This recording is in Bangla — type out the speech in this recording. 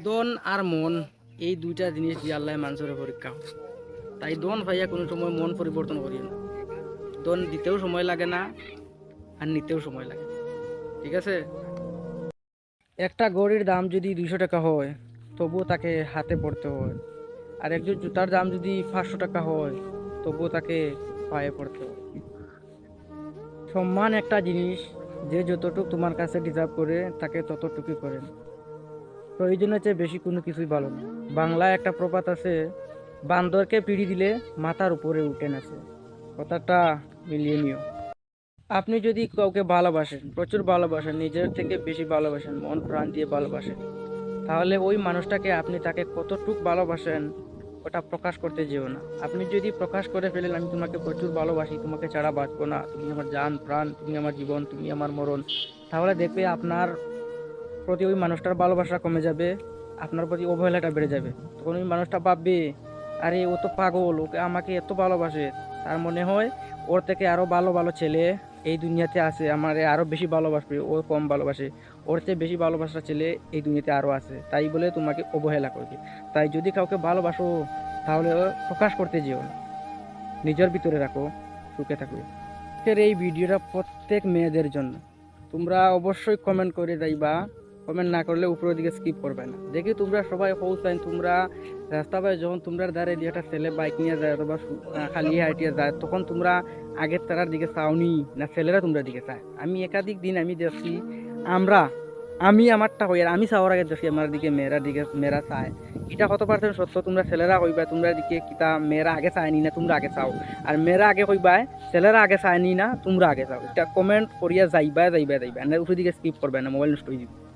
দন আর মন এই দুইটা জিনিস দিয়ে আল্লাহ মানুষের পরীক্ষা হয়। তাই দন ভাইয়া কোনো সময় মন পরিবর্তন করিও না। দন দিতেও সময় লাগে না আর নিতেও সময় লাগে না। ঠিক আছে? একটা গড়ির দাম যদি 200 টাকা হয় তবুও তাকে হাতে পড়তে হয়, আর একজন জুতার দাম যদি 500 টাকা হয় তবুও তাকে পায়ে পড়তে হয়। সম্মান একটা জিনিস, যে যতটুকু তোমার কাছে ডিজার্ভ করে তাকে ততটুকুই করেন। প্রয়োজনের চেয়ে বেশি কোনো কিছুই ভালো না। বাংলায় একটা প্রবাদ আছে, বান্দরকে পিড়ি দিলে মাথার উপরে উঠে নাচে। কথাটা মিলিয়ে নিও। আপনি যদি কাউকে ভালোবাসেন, প্রচুর ভালোবাসেন, নিজের থেকে বেশি ভালোবাসেন, মন প্রাণ দিয়ে ভালোবাসেন, তাহলে ওই মানুষটাকে আপনি তাকে কতটুকু ভালোবাসেন ওটা প্রকাশ করতে যেও না। আপনি যদি প্রকাশ করে ফেলেন আমি তোমাকে প্রচুর ভালোবাসি, তোমাকে ছাড়া বাঁচবো না, তুমি আমার জান প্রাণ, তুমি আমার জীবন, তুমি আমার মরণ, তাহলে দেখবে আপনার প্রতি ওই মানুষটার ভালোবাসা কমে যাবে, আপনার প্রতি অবহেলাটা বেড়ে যাবে। তখন ওই মানুষটা ভাববে, আরে ও তো পাগল, ওকে আমাকে এত ভালোবাসে, তার মনে হয় ওর থেকে আরো ভালো ভালো ছেলে এই দুনিয়াতে আছে, আমারে আরো বেশি ভালোবাসবে, ও কম ভালোবাসে, ওর চেয়ে বেশি ভালোবাসা ছেলে এই দুনিয়াতে আরো আছে, তাই বলে তোমাকে অবহেলা করবে। তাই যদি কাউকে ভালোবাসো তাহলে প্রকাশ করতে যেও না, নিজের ভিতরে রাখো, সুখে থাকবে। আজকের এই ভিডিওটা প্রত্যেক মেয়েদের জন্য। তোমরা অবশ্যই কমেন্ট করে যাইবা, কমেন্ট না করলে উপরের দিকে স্কিপ করবে না। দেখি তোমরা সবাই পৌঁছায়, তোমরা রাস্তা পায় যখন তোমরা দাঁড়িয়ে দিয়ে একটা ছেলে বাইক নিয়ে যায় অথবা খালি হাঁটিয়ে যায়, তখন তোমরা আগের তারার দিকে চাওনি না ছেলেরা তোমরা দিকে চায়? আমি একাধিক দিন আমি দেখছি, আমরা আমি আমারটা হই আর আমি চাওয়ার আগে দেখি আমার দিকে মেয়েরা চায়। এটা কত পার্সেন্ট সত্য তোমরা ছেলেরা কইবা, তোমরা দিকে কিতা মেয়েরা আগে চায়নি না তোমরা আগে চাও? আর মেয়েরা আগে কইবা ছেলেরা আগে চায়নি না তোমরা আগে চাও? এটা কমেন্ট করিয়া যাইবা যাইবা যাইবা, না উপরে দিকে স্কিপ করবে না, মোবাইল নষ্ট হয়ে যাবে।